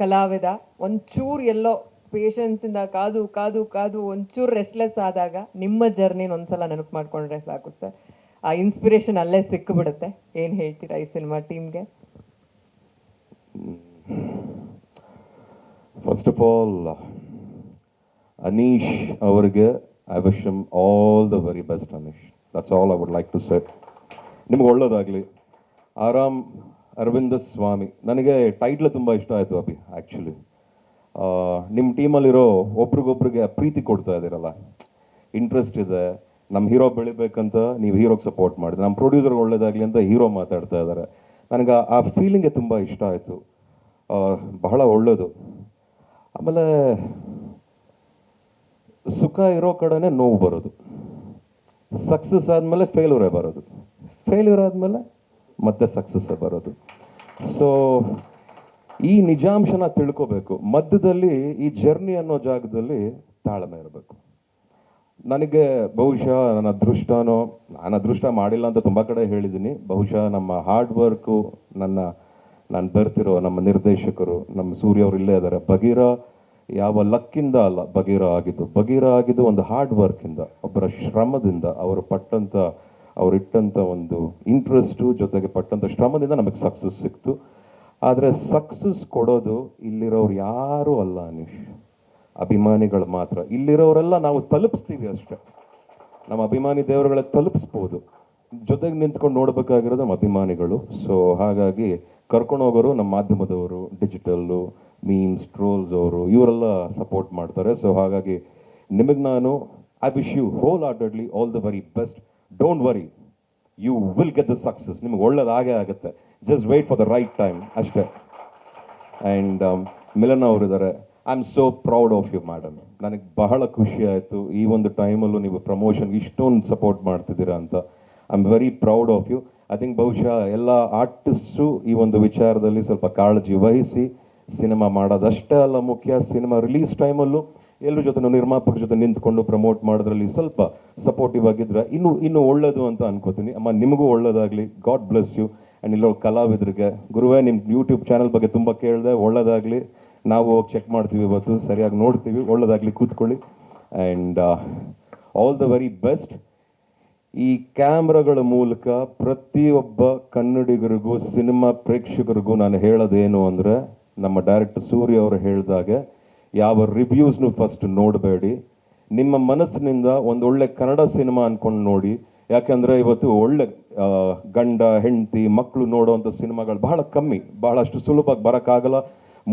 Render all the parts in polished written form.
ಕಲಾವಿದ ಒಂಚೂರು ಎಲ್ಲೋ ಪೇಷನ್ಸಿಂದ ಕಾದು ಕಾದು ಕಾದು ಒಂಚೂರು ರೆಸ್ಟ್ಲೆಸ್ ಆದಾಗ ನಿಮ್ಮ ಜರ್ನಿನ ಒಂದ್ಸಲ ನೆನಪು ಮಾಡ್ಕೊಂಡ್ರೆ ಸಾಕು ಸರ್. ಆ ಇನ್ಸ್ಪಿರೇಷನ್ ಅಲ್ಲೇ ಸಿಕ್ಕಿಬಿಡುತ್ತೆ. ಏನು ಹೇಳ್ತೀರಾ ಈ ಸಿನಿಮಾ ಟೀಮ್ಗೆ? ಫಸ್ಟ್ ಆಫ್ ಆಲ್ ಅನೀಶ್ ಅವರಿಗೆ I wish him all the very best. Anish, that's all I would like to say. ನಿಮ್ಗೆ ಒಳ್ಳೇದಾಗಲಿ. ಆರಾಮ್ ಅರವಿಂದ ಸ್ವಾಮಿ, ನನಗೆ ಟೈಟ್ಲ್ ತುಂಬ ಇಷ್ಟ ಆಯಿತು ಅಭಿ. ಆ್ಯಕ್ಚುಲಿ ನಿಮ್ಮ ಟೀಮಲ್ಲಿರೋ ಒಬ್ರಿಗೊಬ್ರಿಗೆ ಪ್ರೀತಿ ಕೊಡ್ತಾ ಇದ್ದೀರಲ್ಲ, ಇಂಟ್ರೆಸ್ಟ್ ಇದೆ. ನಮ್ಮ ಹೀರೋ ಬೆಳಿಬೇಕಂತ ನೀವು ಹೀರೋಗೆ ಸಪೋರ್ಟ್ ಮಾಡಿದ್ರೆ, ನಮ್ಮ ಪ್ರೊಡ್ಯೂಸರ್ಗೆ ಒಳ್ಳೇದಾಗಲಿ ಅಂತ ಹೀರೋ ಮಾತಾಡ್ತಾ ಇದ್ದಾರೆ. ನನಗೆ ಆ ಫೀಲಿಂಗೇ ತುಂಬ ಇಷ್ಟ ಆಯಿತು. ಬಹಳ ಒಳ್ಳೆಯದು. ಆಮೇಲೆ ಸುಖ ಇರೋ ಕಡೆನೇ ನೋವು ಬರೋದು. ಸಕ್ಸಸ್ ಆದಮೇಲೆ ಫೇಲ್ಯೂರೇ ಬರೋದು. ಫೇಲ್ಯೂರ್ ಆದಮೇಲೆ ಮತ್ತೆ ಸಕ್ಸಸ್ಸೇ ಬರೋದು. ಸೊ ಈ ನಿಜಾಂಶನ ತಿಳ್ಕೋಬೇಕು. ಮಧ್ಯದಲ್ಲಿ ಈ ಜರ್ನಿ ಅನ್ನೋ ಜಾಗದಲ್ಲಿ ತಾಳ್ಮೆ ಇರಬೇಕು. ನನಗೆ ಬಹುಶಃ ನನ್ನ ಅದೃಷ್ಟನೋ, ನಾನು ಅದೃಷ್ಟ ಮಾಡಿಲ್ಲ ಅಂತ ತುಂಬ ಕಡೆ ಹೇಳಿದ್ದೀನಿ. ಬಹುಶಃ ನಮ್ಮ ಹಾರ್ಡ್ ವರ್ಕು, ನಾನು ಬರ್ತಿರೋ ನಮ್ಮ ನಿರ್ದೇಶಕರು, ನಮ್ಮ ಸೂರ್ಯ ಅವರು ಇಲ್ಲೇ ಇದ್ದಾರೆ. ಬಗೀರ ಯಾವ ಲಕ್ಕಿಂದ ಅಲ್ಲ ಬಗೀರ ಆಗಿದ್ದು ಒಂದು ಹಾರ್ಡ್ ವರ್ಕಿಂದ, ಒಬ್ಬರ ಶ್ರಮದಿಂದ, ಅವರಿಟ್ಟಂಥ ಒಂದು ಇಂಟ್ರೆಸ್ಟು ಜೊತೆಗೆ ಪಟ್ಟಂಥ ಶ್ರಮದಿಂದ ನಮಗೆ ಸಕ್ಸಸ್ ಸಿಕ್ತು. ಆದರೆ ಸಕ್ಸಸ್ ಕೊಡೋದು ಇಲ್ಲಿರೋರು ಯಾರೂ ಅಲ್ಲ ಅನೀಶ್, ಅಭಿಮಾನಿಗಳು ಮಾತ್ರ. ಇಲ್ಲಿರೋರೆಲ್ಲ ನಾವು ತಲುಪಿಸ್ತೀವಿ ಅಷ್ಟೇ. ನಮ್ಮ ಅಭಿಮಾನಿ ದೇವರುಗಳೇ ತಲುಪಿಸ್ಬೋದು. ಜೊತೆಗೆ ನಿಂತ್ಕೊಂಡು ನೋಡಬೇಕಾಗಿರೋದು ನಮ್ಮ ಅಭಿಮಾನಿಗಳು. ಸೊ ಹಾಗಾಗಿ ಕರ್ಕೊಂಡು ಹೋಗೋರು ನಮ್ಮ ಮಾಧ್ಯಮದವರು, ಡಿಜಿಟಲ್ಲು, ಮೀಮ್ಸ್, ಟ್ರೋಲ್ಸ್ ಅವರು, ಇವರೆಲ್ಲ ಸಪೋರ್ಟ್ ಮಾಡ್ತಾರೆ. ಸೊ ಹಾಗಾಗಿ ನಿಮಗೆ ನಾನು I wish you wholeheartedly all the very best. Don't worry, you will get the success. ನಿಮಗೆ ಒಳ್ಳೇದಾಗೇ ಆಗುತ್ತೆ. Just wait for the right time ಅಷ್ಟೇ. ಆ್ಯಂಡ್ ಮಿಲನ್ ಅವರಿದ್ದಾರೆ. I am so proud of you madam. ನನಗೆ ಬಹಳ ಖುಷಿ ಆಯಿತು ಈ ಒಂದು ಟೈಮಲ್ಲೂ ನೀವು ಪ್ರಮೋಷನ್ಗೆ ಇಷ್ಟೊಂದು ಸಪೋರ್ಟ್ ಮಾಡ್ತಿದ್ದೀರಾ ಅಂತ. I am very proud of you. I think ಬಹುಶಃ ಎಲ್ಲ ಆರ್ಟಿಸ್ಟು ಈ ಒಂದು ವಿಚಾರದಲ್ಲಿ ಸ್ವಲ್ಪ ಕಾಳಜಿ ವಹಿಸಿ ಸಿನಿಮಾ ಮಾಡೋದಷ್ಟೇ ಅಲ್ಲ ಮುಖ್ಯ, ಸಿನಿಮಾ ರಿಲೀಸ್ ಟೈಮಲ್ಲೂ ಎಲ್ಲರ ಜೊತೆ ನಿರ್ಮಾಪಕ ಜೊತೆ ನಿಂತ್ಕೊಂಡು ಪ್ರಮೋಟ್ ಮಾಡೋದ್ರಲ್ಲಿ ಸ್ವಲ್ಪ ಸಪೋರ್ಟಿವ್ ಆಗಿದ್ರೆ ಇನ್ನೂ ಒಳ್ಳೇದು ಅಂತ ಅನ್ಕೋತೀನಿ. ಅಮ್ಮ, ನಿಮಗೂ ಒಳ್ಳೇದಾಗಲಿ. God bless you. ಆ್ಯಂಡ್ ಇಲ್ಲೋ ಕಲಾವಿದರಿಗೆ, ಗುರುವೇ ನಿಮ್ಮ ಯೂಟ್ಯೂಬ್ ಚಾನಲ್ ಬಗ್ಗೆ ತುಂಬ ಕೇಳಿದೆ. ಒಳ್ಳೇದಾಗಲಿ. ನಾವು ಹೋಗಿ ಚೆಕ್ ಮಾಡ್ತೀವಿ ಇವತ್ತು, ಸರಿಯಾಗಿ ನೋಡ್ತೀವಿ. ಒಳ್ಳೇದಾಗಲಿ, ಕೂತ್ಕೊಳ್ಳಿ. And all the very best. ಈ ಕ್ಯಾಮ್ರಾಗಳ ಮೂಲಕ ಪ್ರತಿಯೊಬ್ಬ ಕನ್ನಡಿಗರಿಗೂ, ಸಿನಿಮಾ ಪ್ರೇಕ್ಷಕರಿಗೂ ನಾನು ಹೇಳೋದೇನು ಅಂದರೆ, ನಮ್ಮ ಡೈರೆಕ್ಟರ್ ಸೂರ್ಯ ಅವರು ಹೇಳಿದಾಗೆ ಯಾವ ರಿವ್ಯೂಸ್ನು ಫಸ್ಟ್ ನೋಡಬೇಡಿ. ನಿಮ್ಮ ಮನಸ್ಸಿನಿಂದ ಒಂದೊಳ್ಳೆ ಕನ್ನಡ ಸಿನಿಮಾ ಅಂದ್ಕೊಂಡು ನೋಡಿ. ಯಾಕೆಂದರೆ ಇವತ್ತು ಒಳ್ಳೆ ಗಂಡ ಹೆಂಡತಿ ಮಕ್ಕಳು ನೋಡೋವಂಥ ಸಿನಿಮಾಗಳು ಬಹಳ ಕಮ್ಮಿ, ಬಹಳಷ್ಟು ಸುಲಭವಾಗಿ ಬರೋಕ್ಕಾಗಲ್ಲ,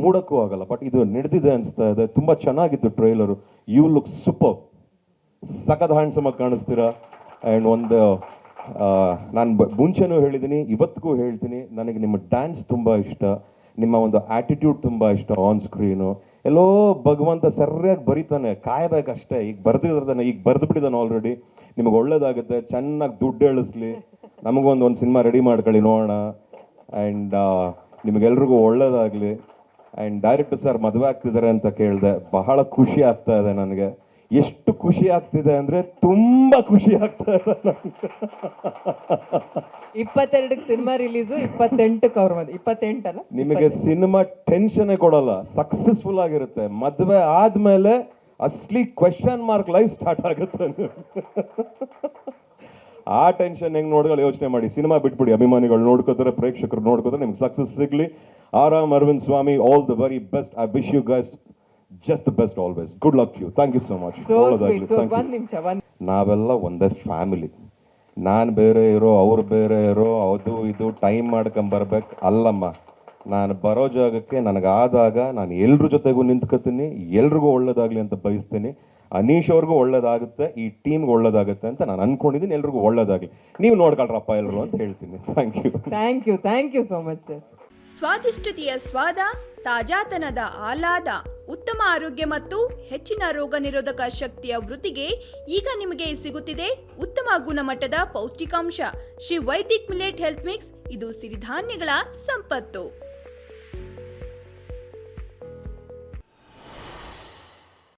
ಮೂಡಕ್ಕೂ ಆಗಲ್ಲ. ಬಟ್ ಇದು ನಡೆದಿದೆ ಅನಿಸ್ತಾ ಇದೆ. ತುಂಬ ಚೆನ್ನಾಗಿತ್ತು ಟ್ರೈಲರು. You look super. ಸಖತ್ ಹ್ಯಾಂಡ್ಸಮ್ ಆಗಿ ಕಾಣಿಸ್ತೀರಾ. ಆ್ಯಂಡ್ ನಾನು ಮುಂಚೆನೂ ಹೇಳಿದ್ದೀನಿ, ಇವತ್ತಿಗೂ ಹೇಳ್ತೀನಿ, ನನಗೆ ನಿಮ್ಮ ಡ್ಯಾನ್ಸ್ ತುಂಬ ಇಷ್ಟ, ನಿಮ್ಮ ಒಂದು ಆ್ಯಟಿಟ್ಯೂಡ್ ತುಂಬ ಇಷ್ಟ ಆನ್ ಸ್ಕ್ರೀನು. ಎಲ್ಲೋ ಭಗವಂತ ಸರಿಯಾಗಿ ಬರೀತಾನೆ, ಕಾಯಬೇಕಷ್ಟೇ. ಈಗ ಬರ್ದಿದ್ದಾನೆ, ಈಗ ಬರೆದು ಬಿಟ್ಟಿದ್ದಾನೆ ಆಲ್ರೆಡಿ. ನಿಮಗೆ ಒಳ್ಳೇದಾಗುತ್ತೆ. ಚೆನ್ನಾಗಿ ದುಡ್ಡು ಎಳಿಸ್ಲಿ. ನಮಗೊಂದು ಸಿನಿಮಾ ರೆಡಿ ಮಾಡ್ಕೊಳ್ಳಿ, ನೋಡೋಣ. ಆ್ಯಂಡ್ ನಿಮಗೆಲ್ರಿಗೂ ಒಳ್ಳೇದಾಗಲಿ. ಆ್ಯಂಡ್ ಡೈರೆಕ್ಟರ್ ಸರ್ ಮದುವೆ ಆಗ್ತಿದ್ದಾರೆ ಅಂತ ಕೇಳಿದೆ. ಬಹಳ ಖುಷಿ ಆಗ್ತಾ ಇದೆ ನನಗೆ. ಎಷ್ಟು ಖುಷಿ ಆಗ್ತಿದೆ ಅಂದರೆ ತುಂಬ ಖುಷಿ ಆಗ್ತಾ ಇದೆ ನನಗೆ. 22ಕ್ಕೆ ಸಿನಿಮಾ ರಿಲೀಸು, 28ಕ್ಕೆ ಅವ್ರ ಮದುವೆ. 28 ಅಲ್ಲ, ನಿಮಗೆ ಸಿನಿಮಾ ಟೆನ್ಷನ್ನೇ ಕೊಡಲ್ಲ, ಸಕ್ಸಸ್ಫುಲ್ ಆಗಿರುತ್ತೆ. ಮದುವೆ ಆದಮೇಲೆ ಅಸ್ಲಿ ಕ್ವೆಶ್ಚನ್ ಮಾರ್ಕ್ ಲೈಫ್ ಸ್ಟಾರ್ಟ್ ಆಗುತ್ತೆ. ಆ ಟೆನ್ಷನ್ ಹೆಂಗೆ ನೋಡ್ಕೊಳ್ಳಿ ಯೋಚನೆ ಮಾಡಿ. ಸಿನಿಮಾ ಬಿಟ್ಬಿಡಿ. ಅಭಿಮಾನಿಗಳು ನೋಡ್ಕೋತಾರೆ, ಪ್ರೇಕ್ಷಕರು ನೋಡ್ಕೋತಾರೆ. ನಿಮ್ಗೆ ಸಕ್ಸಸ್ ಸಿಗಲಿ. ಆರಾಮ್ Arvind Swamy, all the very best. I wish you guys just the best always. Good luck to you. Thank you so much. ನಾವೆಲ್ಲ ಒಂದೇ ಫ್ಯಾಮಿಲಿ. ನಾನು ಬೇರೆ ಇರೋ, ಅವ್ರು ಬೇರೆ ಇರೋ, ಅದು ಇದು ಟೈಮ್ ಮಾಡ್ಕೊಂಬರ್ಬೇಕು ಅಲ್ಲಮ್ಮ. ನಾನು ಬರೋ ಜಾಗಕ್ಕೆ ನನಗಾದಾಗ ನಾನು ಎಲ್ರ ಜೊತೆಗೂ ನಿಂತ್ಕೊತೀನಿ. ಎಲ್ರಿಗೂ ಒಳ್ಳೇದಾಗಲಿ ಅಂತ ಬಯಸ್ತೀನಿ. ಅನೀಶ್ ಅವ್ರಿಗೂ ಒಳ್ಳೇದಾಗುತ್ತೆ, ಈ ಟೀಮ್ಗೆ ಒಳ್ಳೇದಾಗುತ್ತೆ ಅಂತ ನಾನು ಅನ್ಕೊಂಡಿದ್ದೀನಿ. ಎಲ್ರಿಗೂ ಒಳ್ಳೇದಾಗಲಿ. ನೀವು ನೋಡ್ಕೊಳ್ರಪ್ಪ ಎಲ್ಲರೂ ಅಂತ ಹೇಳ್ತೀನಿ. Thank you so much sir. ಸ್ವಾದಿಷ್ಟತೆಯ ಸ್ವಾದ, ತಾಜಾತನದ ಆಹ್ಲಾದ, ಉತ್ತಮ ಆರೋಗ್ಯ ಮತ್ತು ಹೆಚ್ಚಿನ ರೋಗ ನಿರೋಧಕ ಶಕ್ತಿಯ ವೃದ್ಧಿಗೆ ಈಗ ನಿಮಗೆ ಸಿಗುತ್ತಿದೆ ಉತ್ತಮ ಗುಣಮಟ್ಟದ ಪೌಷ್ಟಿಕಾಂಶ. Shri Vaidik millet health mix. ಇದು ಸಿರಿಧಾನ್ಯಗಳ ಸಂಪತ್ತು.